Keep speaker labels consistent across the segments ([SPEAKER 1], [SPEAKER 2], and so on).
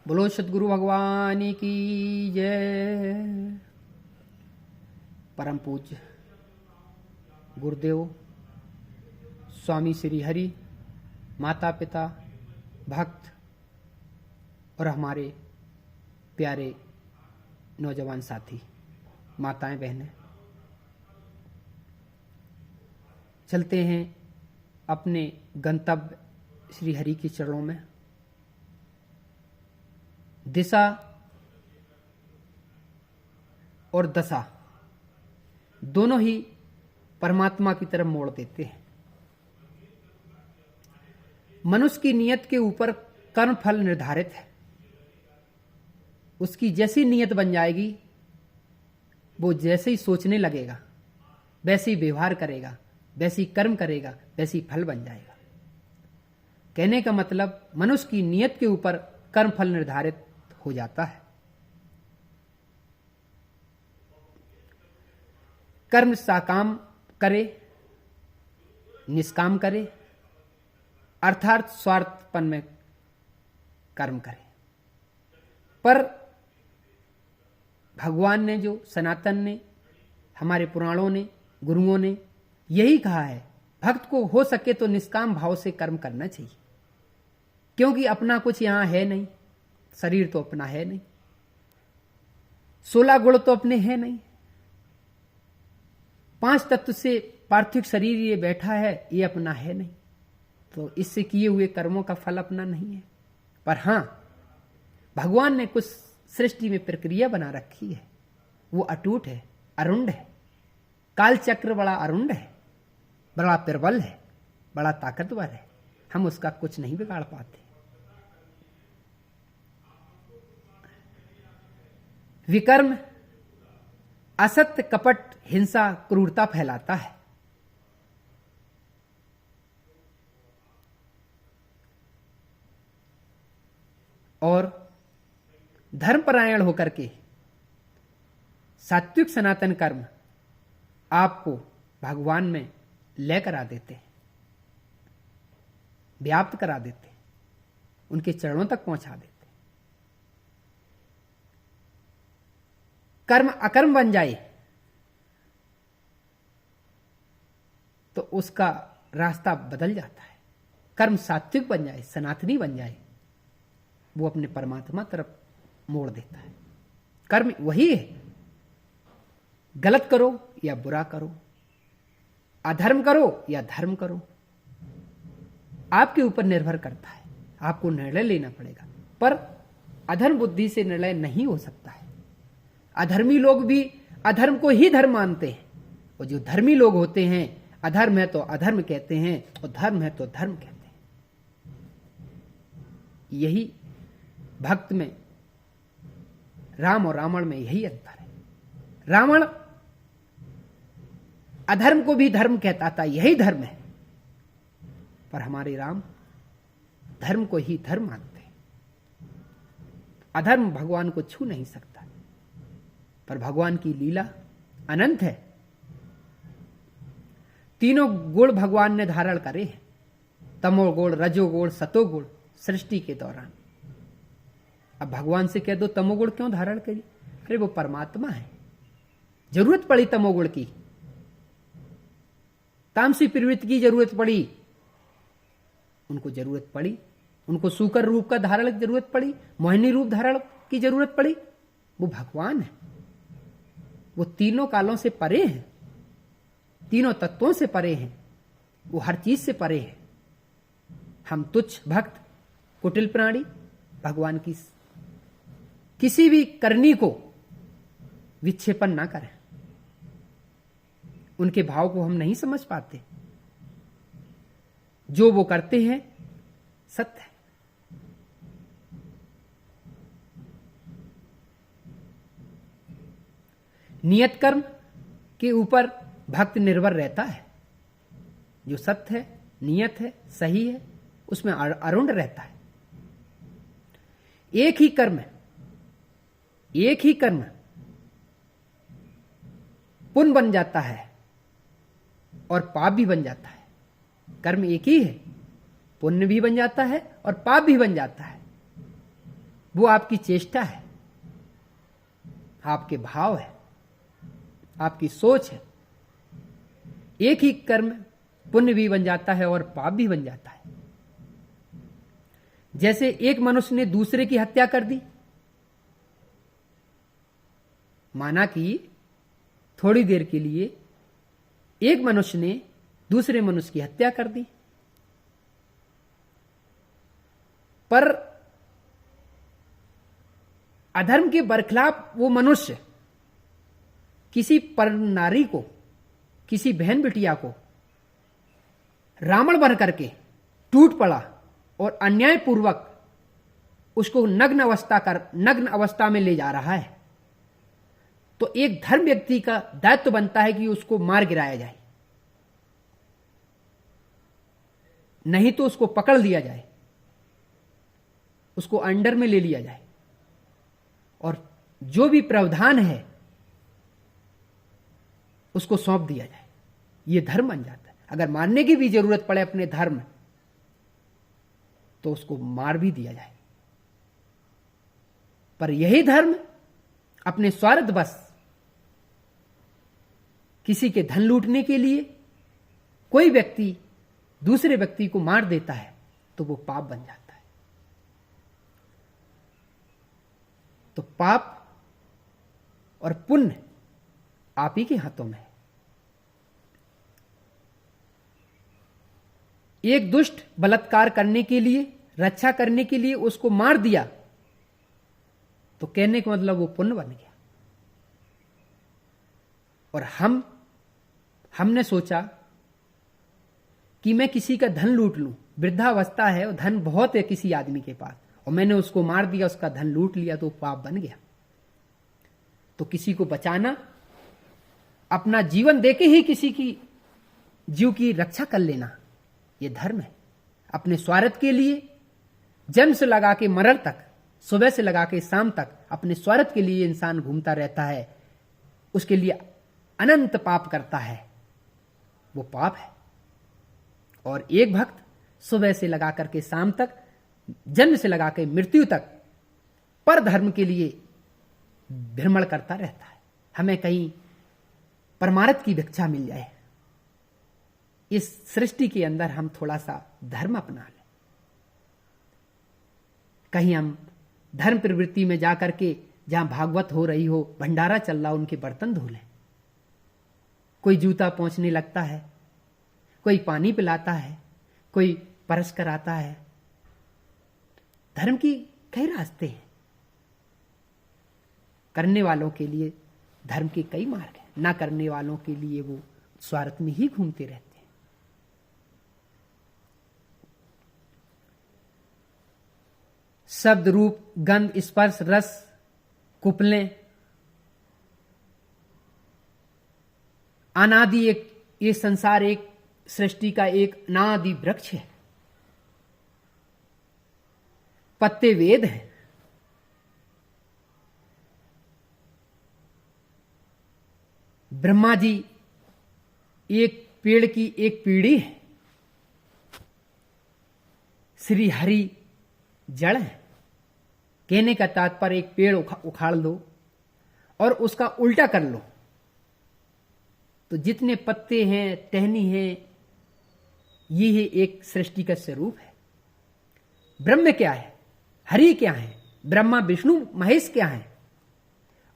[SPEAKER 1] बोलो सतगुरु भगवान की जय। परम पूज्य गुरुदेव स्वामी श्री हरि, माता पिता, भक्त और हमारे प्यारे नौजवान साथी, माताएं बहनें, चलते हैं अपने गंतव्य श्री हरि के चरणों में। दिशा और दशा दोनों ही परमात्मा की तरफ मोड़ देते हैं। मनुष्य की नियत के ऊपर कर्म फल निर्धारित है। उसकी जैसी नियत बन जाएगी, वो जैसे ही सोचने लगेगा, वैसे ही व्यवहार करेगा, वैसे ही कर्म करेगा, वैसे ही फल बन जाएगा। कहने का मतलब मनुष्य की नियत के ऊपर कर्म फल निर्धारित हो जाता है। कर्म साकाम करे, निष्काम करे, अर्थात स्वार्थपन में कर्म करे। पर भगवान ने, जो सनातन ने, हमारे पुराणों ने, गुरुओं ने यही कहा है, भक्त को हो सके तो निष्काम भाव से कर्म करना चाहिए। क्योंकि अपना कुछ यहां है नहीं, शरीर तो अपना है नहीं, 16 गुण तो अपने है नहीं, 5 तत्व से पार्थिव शरीर ये बैठा है, ये अपना है नहीं, तो इससे किए हुए कर्मों का फल अपना नहीं है। पर हां, भगवान ने कुछ सृष्टि में प्रक्रिया बना रखी है, वो अटूट है, अरुंड है। काल चक्र बड़ा अरुंड है, बड़ा प्रबल है, बड़ा ताकतवर है। हम उसका कुछ नहीं बिगाड़ पाते। विकर्म असत्य, कपट, हिंसा, क्रूरता फैलाता है। और धर्मपरायण होकर के सात्विक सनातन कर्म आपको भगवान में लय करा देते हैं, व्याप्त करा देते हैं, उनके चरणों तक पहुंचा देते हैं। कर्म अकर्म बन जाए तो उसका रास्ता बदल जाता है। कर्म सात्विक बन जाए, सनातनी बन जाए, वो अपने परमात्मा तरफ मोड़ देता है। कर्म वही है, गलत करो या बुरा करो, अधर्म करो या धर्म करो, आपके ऊपर निर्भर करता है। आपको निर्णय लेना पड़ेगा। पर अधर्म बुद्धि से निर्णय नहीं हो सकता है। अधर्मी लोग भी अधर्म को ही धर्म मानते हैं, और जो धर्मी लोग होते हैं, अधर्म है तो अधर्म कहते हैं, और धर्म है तो धर्म कहते हैं। यही भक्त में, राम और रावण में यही अंतर है। रावण अधर्म को भी धर्म कहता था, यही धर्म है। पर हमारे राम धर्म को ही धर्म मानते हैं। अधर्म भगवान को छू नहीं सकता, पर भगवान की लीला अनंत है। तीनों गुण भगवान ने धारण करे हैं, तमोगुण, रजोगुण, सतोगुण, सृष्टि के दौरान। अब भगवान से कह दो तमोगुण क्यों धारण करी? अरे वो परमात्मा है, जरूरत पड़ी तमोगुण की, तामसी प्रवृत्ति की जरूरत पड़ी, उनको जरूरत पड़ी, उनको सूकर रूप का धारण की जरूरत पड़ी, मोहिनी रूप धारण की जरूरत पड़ी। वो भगवान है, वो तीनों कालों से परे हैं, तीनों तत्वों से परे हैं, वो हर चीज से परे है। हम तुच्छ भक्त कुटिल प्राणी भगवान की किसी भी करनी को विक्षेपण ना करें। उनके भाव को हम नहीं समझ पाते। जो वो करते हैं सत्य है। नियत कर्म के ऊपर भक्त निर्भर रहता है। जो सत्य है, नियत है, सही है, उसमें अरुण रहता है। एक ही कर्म, एक ही कर्म पुण्य बन जाता है और पाप भी बन जाता है। कर्म एक ही है, पुण्य भी बन जाता है और पाप भी बन जाता है। वो आपकी चेष्टा है, आपके भाव है, आपकी सोच है। एक ही कर्म पुण्य भी बन जाता है और पाप भी बन जाता है। जैसे एक मनुष्य ने दूसरे की हत्या कर दी, माना कि थोड़ी देर के लिए एक मनुष्य ने दूसरे मनुष्य की हत्या कर दी, पर अधर्म के बरखिलाफ वो मनुष्य किसी पर नारी को, किसी बहन बिटिया को रावण बन करके टूट पड़ा और अन्यायपूर्वक उसको नग्न अवस्था में ले जा रहा है, तो एक धर्म व्यक्ति का दायित्व बनता है कि उसको मार गिराया जाए, नहीं तो उसको पकड़ लिया जाए, उसको अंडर में ले लिया जाए और जो भी प्रावधान है उसको सौंप दिया जाए। यह धर्म बन जाता है। अगर मारने की भी जरूरत पड़े अपने धर्म, तो उसको मार भी दिया जाए। पर यही धर्म अपने स्वार्थ बस किसी के धन लूटने के लिए कोई व्यक्ति दूसरे व्यक्ति को मार देता है, तो वो पाप बन जाता है। तो पाप और पुण्य आप ही के हाथों में है। एक दुष्ट बलात्कार करने के लिए, रक्षा करने के लिए उसको मार दिया, तो कहने का मतलब वो पुण्य बन गया। और हमने सोचा कि मैं किसी का धन लूट लूं, वृद्धावस्था है और धन बहुत है किसी आदमी के पास, और मैंने उसको मार दिया, उसका धन लूट लिया, तो पाप बन गया। तो किसी को बचाना, अपना जीवन देके ही किसी की जीव की रक्षा कर लेना, यह धर्म है। अपने स्वार्थ के लिए जन्म से लगा के मरण तक, सुबह से लगा के शाम तक अपने स्वार्थ के लिए इंसान घूमता रहता है, उसके लिए अनंत पाप करता है, वो पाप है। और एक भक्त सुबह से लगा करके शाम तक, जन्म से लगा के मृत्यु तक पर धर्म के लिए भ्रमण करता रहता है। हमें कहीं परमार्थ की भिक्षा मिल जाए, इस सृष्टि के अंदर हम थोड़ा सा धर्म अपना लें, कहीं हम धर्म प्रवृत्ति में जाकर के, जहां भागवत हो रही हो, भंडारा चल रहा, उनके बर्तन धो लें। कोई जूता पोंछने लगता है, कोई पानी पिलाता है, कोई परस कराता है। धर्म की कई रास्ते हैं, करने वालों के लिए धर्म के कई मार्ग हैं, ना करने वालों के लिए वो स्वार्थ में ही घूमते रहते हैं। शब्द, रूप, गंध, स्पर्श, रस, कुपलें, अनादि एक, ये संसार एक सृष्टि का एक अनादि वृक्ष है। पत्ते वेद है, ब्रह्मा जी एक पेड़ की एक पीढ़ी है, श्री हरि जड़ है। कहने का तात्पर्य एक पेड़ उखाड़ लो और उसका उल्टा कर लो, तो जितने पत्ते हैं, टहनी हैं, ये है एक सृष्टि का स्वरूप है। ब्रह्म क्या है, हरि क्या है, ब्रह्मा विष्णु महेश क्या है,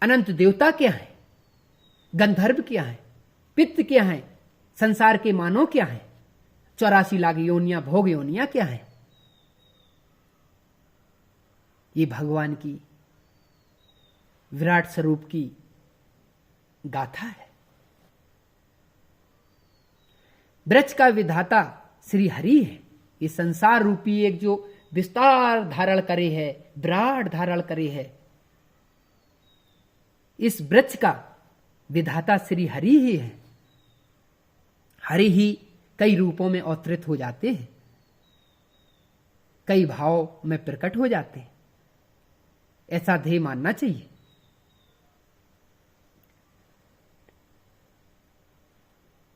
[SPEAKER 1] अनंत देवता क्या है, गंधर्व क्या है, पित्त क्या है, संसार के मानव क्या है, 84 लाख योनियां, भोग योनियां क्या है। ये भगवान की विराट स्वरूप की गाथा है। वृक्ष का विधाता श्री हरि है। ये संसार रूपी एक जो विस्तार धारण करे है, विराट धारण करे है, इस वृक्ष का विधाता श्री हरि ही है। हरि ही कई रूपों में अवतरित हो जाते हैं, कई भाव में प्रकट हो जाते हैं। ऐसा ध्येय मानना चाहिए।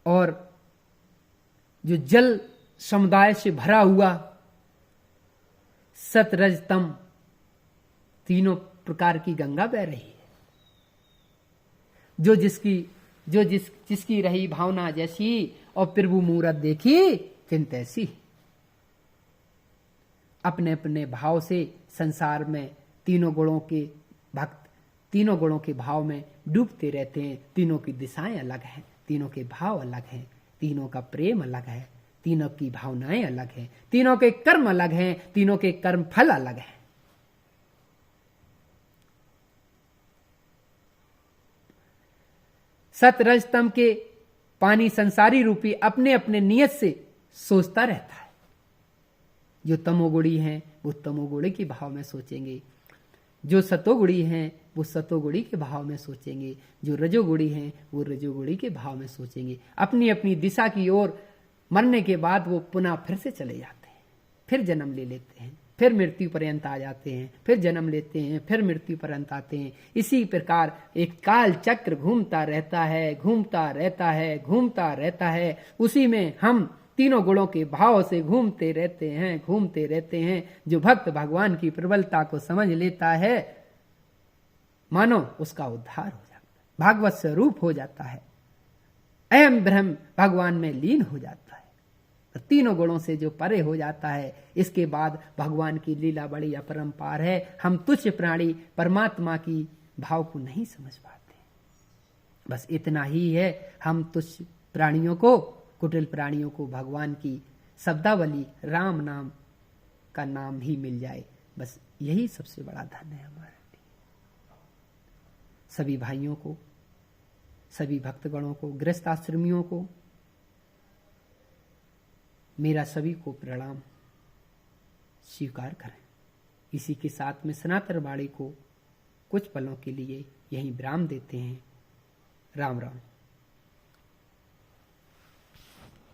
[SPEAKER 1] और जो जल समुदाय से भरा हुआ सत रज तम तीनों प्रकार की गंगा बह रही है। जिसकी रही भावना जैसी, और प्रभु मूरत देखी तिन तैसी। अपने अपने भाव से संसार में तीनों गुणों के भक्त तीनों गुणों के भाव में डूबते रहते हैं। तीनों की दिशाएं अलग हैं, तीनों के भाव अलग हैं, तीनों का प्रेम अलग है, तीनों की भावनाएं अलग हैं, तीनों के कर्म अलग हैं, तीनों के कर्म फल अलग हैं। सत रज तम के पानी संसारी रूपी अपने अपने नियत से सोचता रहता है। जो तमोगुणी हैं वो तमोगुणी के भाव में सोचेंगे, जो सतोगुणी हैं वो सतोगुणी के भाव में सोचेंगे, जो रजोगुणी हैं वो रजोगुणी के भाव में सोचेंगे। अपनी अपनी दिशा की ओर मरने के बाद वो पुनः फिर से चले जाते हैं, फिर जन्म ले लेते हैं, फिर मृत्यु पर्यंत आ जाते हैं, फिर जन्म लेते हैं, फिर मृत्यु पर्यंत आते हैं। इसी प्रकार एक काल चक्र घूमता रहता है, घूमता रहता है, घूमता रहता है। उसी में हम तीनों गुणों के भाव से घूमते रहते हैं, घूमते रहते हैं। जो भक्त भगवान की प्रबलता को समझ लेता है, मानो उसका उद्धार हो जाता है, भागवत स्वरूप हो जाता है, अहम ब्रह्म भगवान में लीन हो जाता है, तो तीनों गुणों से जो परे हो जाता है। इसके बाद भगवान की लीला बड़ी अपरंपार है। हम तुच्छ प्राणी परमात्मा की भाव को नहीं समझ पाते। बस इतना ही है, हम तुच्छ प्राणियों को, कुटिल प्राणियों को भगवान की शब्दावली राम नाम का नाम ही मिल जाए, बस यही सबसे बड़ा धन है हमारे लिए। सभी भाइयों को, सभी भक्तगणों को, गृहस्थ आश्रमियों को मेरा सभी को प्रणाम स्वीकार करें। इसी के साथ में सनातन वाणी को कुछ पलों के लिए यहीं विराम देते हैं। राम राम।